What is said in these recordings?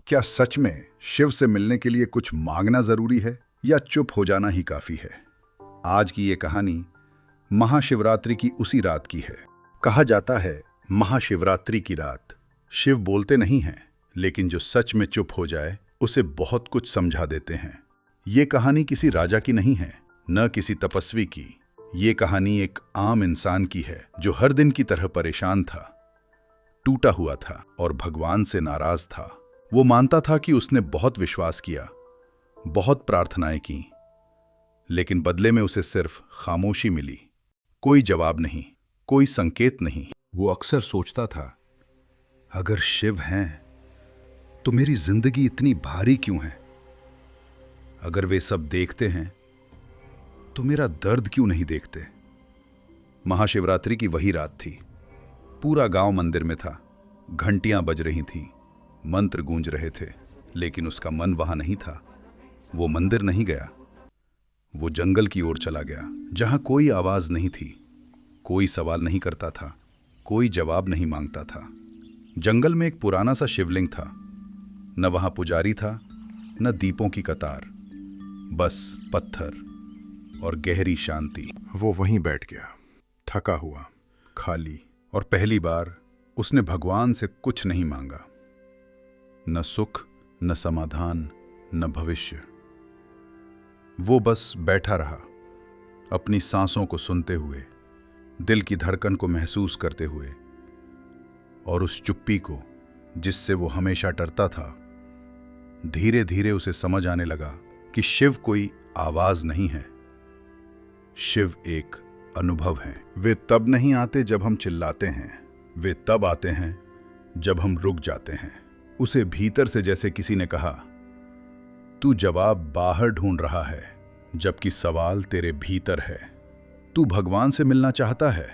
क्या सच में शिव से मिलने के लिए कुछ मांगना जरूरी है या चुप हो जाना ही काफी है? आज की ये कहानी महाशिवरात्रि की उसी रात की है। कहा जाता है महाशिवरात्रि की रात शिव बोलते नहीं हैं, लेकिन जो सच में चुप हो जाए उसे बहुत कुछ समझा देते हैं। ये कहानी किसी राजा की नहीं है, न किसी तपस्वी की। ये कहानी एक आम इंसान की है जो हर दिन की तरह परेशान था, टूटा हुआ था और भगवान से नाराज था। वो मानता था कि उसने बहुत विश्वास किया, बहुत प्रार्थनाएं की, लेकिन बदले में उसे सिर्फ खामोशी मिली। कोई जवाब नहीं, कोई संकेत नहीं। वो अक्सर सोचता था, अगर शिव हैं तो मेरी जिंदगी इतनी भारी क्यों है? अगर वे सब देखते हैं तो मेरा दर्द क्यों नहीं देखते? महाशिवरात्रि की वही रात थी। पूरा गांव मंदिर में था, घंटियां बज रही थीं, मंत्र गूंज रहे थे, लेकिन उसका मन वहां नहीं था। वो मंदिर नहीं गया, वो जंगल की ओर चला गया, जहां कोई आवाज नहीं थी, कोई सवाल नहीं करता था, कोई जवाब नहीं मांगता था। जंगल में एक पुराना सा शिवलिंग था। न वहां पुजारी था, न दीपों की कतार, बस पत्थर और गहरी शांति। वो वहीं बैठ गया, थका हुआ, खाली, और पहली बार उसने भगवान से कुछ नहीं मांगा। न सुख, न समाधान, न भविष्य। वो बस बैठा रहा, अपनी सांसों को सुनते हुए, दिल की धड़कन को महसूस करते हुए, और उस चुप्पी को जिससे वो हमेशा डरता था। धीरे धीरे उसे समझ आने लगा कि शिव कोई आवाज नहीं है, शिव एक अनुभव है। वे तब नहीं आते जब हम चिल्लाते हैं, वे तब आते हैं जब हम रुक जाते हैं। उसे भीतर से जैसे किसी ने कहा, तू जवाब बाहर ढूंढ रहा है, जबकि सवाल तेरे भीतर है। तू भगवान से मिलना चाहता है,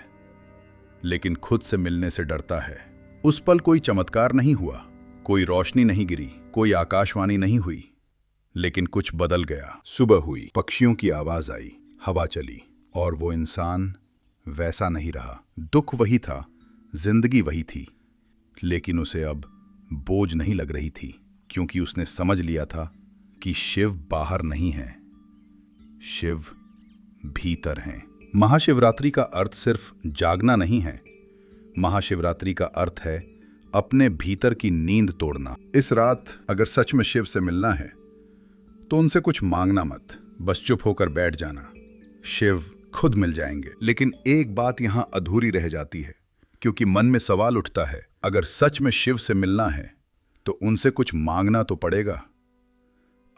लेकिन खुद से मिलने से डरता है। उस पल कोई चमत्कार नहीं हुआ, कोई रोशनी नहीं गिरी, कोई आकाशवाणी नहीं हुई, लेकिन कुछ बदल गया। सुबह हुई, पक्षियों की आवाज आई, हवा चली, और वो इंसान वैसा नहीं रहा। दुख वही था, जिंदगी वही थी, लेकिन उसे अब बोझ नहीं लग रही थी, क्योंकि उसने समझ लिया था कि शिव बाहर नहीं है, शिव भीतर हैं। महाशिवरात्रि का अर्थ सिर्फ जागना नहीं है, महाशिवरात्रि का अर्थ है अपने भीतर की नींद तोड़ना। इस रात अगर सच में शिव से मिलना है तो उनसे कुछ मांगना मत, बस चुप होकर बैठ जाना, शिव खुद मिल जाएंगे। लेकिन एक बात यहां अधूरी रह जाती है, क्योंकि मन में सवाल उठता है, अगर सच में शिव से मिलना है तो उनसे कुछ मांगना तो पड़ेगा।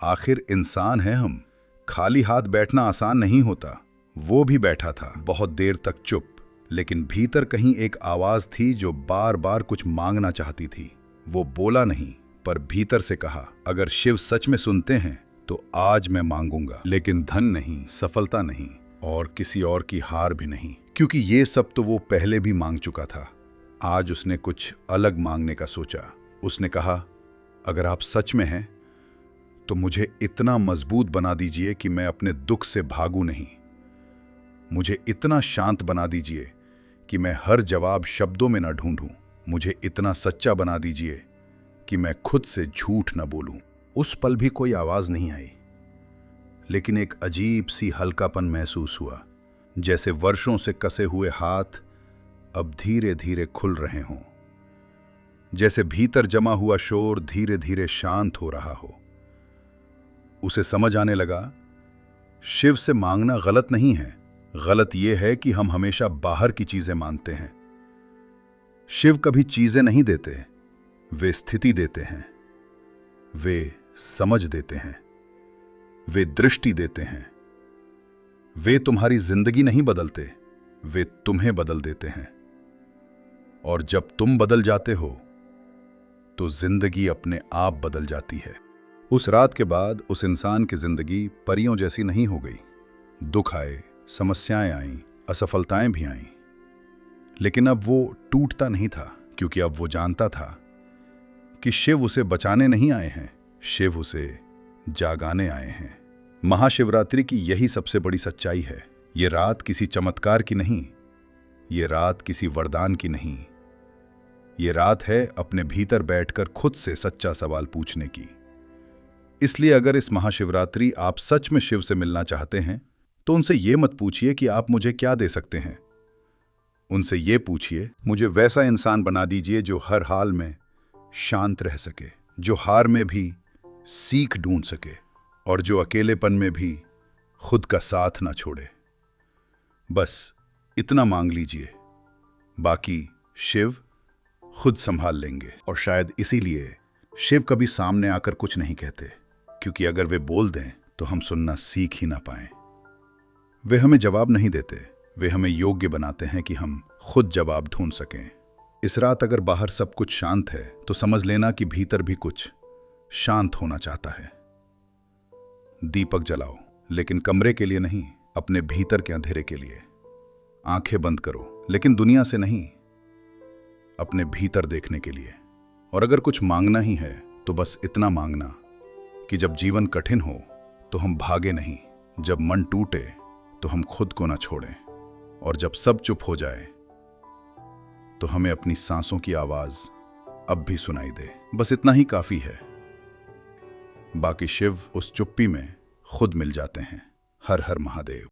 आखिर इंसान है हम, खाली हाथ बैठना आसान नहीं होता। वो भी बैठा था, बहुत देर तक चुप, लेकिन भीतर कहीं एक आवाज थी जो बार बार कुछ मांगना चाहती थी। वो बोला नहीं, पर भीतर से कहा, अगर शिव सच में सुनते हैं तो आज मैं मांगूंगा, लेकिन धन नहीं, सफलता नहीं, और किसी और की हार भी नहीं, क्योंकि ये सब तो वो पहले भी मांग चुका था। आज उसने कुछ अलग मांगने का सोचा। उसने कहा, अगर आप सच में हैं तो मुझे इतना मजबूत बना दीजिए कि मैं अपने दुख से भागूं नहीं। मुझे इतना शांत बना दीजिए कि मैं हर जवाब शब्दों में न ढूंढूं। मुझे इतना सच्चा बना दीजिए कि मैं खुद से झूठ न बोलूं। उस पल भी कोई आवाज नहीं आई, लेकिन एक अजीब सी हल्कापन महसूस हुआ, जैसे वर्षों से कसे हुए हाथ अब धीरे धीरे खुल रहे हों, जैसे भीतर जमा हुआ शोर धीरे धीरे शांत हो रहा हो। उसे समझ आने लगा, शिव से मांगना गलत नहीं है, गलत यह है कि हम हमेशा बाहर की चीजें मानते हैं। शिव कभी चीजें नहीं देते, वे स्थिति देते हैं, वे समझ देते हैं, वे दृष्टि देते हैं। वे तुम्हारी जिंदगी नहीं बदलते, वे तुम्हें बदल देते हैं। और जब तुम बदल जाते हो तो जिंदगी अपने आप बदल जाती है। उस रात के बाद उस इंसान की जिंदगी परियों जैसी नहीं हो गई। दुख आए, समस्याएं आईं, असफलताएं भी आईं, लेकिन अब वो टूटता नहीं था, क्योंकि अब वो जानता था कि शिव उसे बचाने नहीं आए हैं, शिव उसे जागाने आए हैं। महाशिवरात्रि की यही सबसे बड़ी सच्चाई है। ये रात किसी चमत्कार की नहीं, ये रात किसी वरदान की नहीं, ये रात है अपने भीतर बैठकर खुद से सच्चा सवाल पूछने की। इसलिए अगर इस महाशिवरात्रि आप सच में शिव से मिलना चाहते हैं तो उनसे ये मत पूछिए कि आप मुझे क्या दे सकते हैं। उनसे ये पूछिए, मुझे वैसा इंसान बना दीजिए जो हर हाल में शांत रह सके, जो हार में भी सीख ढूंढ सके और जो अकेलेपन में भी खुद का साथ ना छोड़े। बस इतना मांग लीजिए, बाकी शिव खुद संभाल लेंगे। और शायद इसीलिए शिव कभी सामने आकर कुछ नहीं कहते, क्योंकि अगर वे बोल दें तो हम सुनना सीख ही ना पाएं। वे हमें जवाब नहीं देते, वे हमें योग्य बनाते हैं कि हम खुद जवाब ढूंढ सकें। इस रात अगर बाहर सब कुछ शांत है तो समझ लेना कि भीतर भी कुछ शांत होना चाहता है। दीपक जलाओ, लेकिन कमरे के लिए नहीं, अपने भीतर के अंधेरे के लिए। आंखें बंद करो, लेकिन दुनिया से नहीं, अपने भीतर देखने के लिए। और अगर कुछ मांगना ही है तो बस इतना मांगना कि जब जीवन कठिन हो तो हम भागे नहीं, जब मन टूटे तो हम खुद को ना छोड़ें, और जब सब चुप हो जाए तो हमें अपनी सांसों की आवाज अब भी सुनाई दे। बस इतना ही काफी है। बाकी शिव उस चुप्पी में खुद मिल जाते हैं। हर हर महादेव।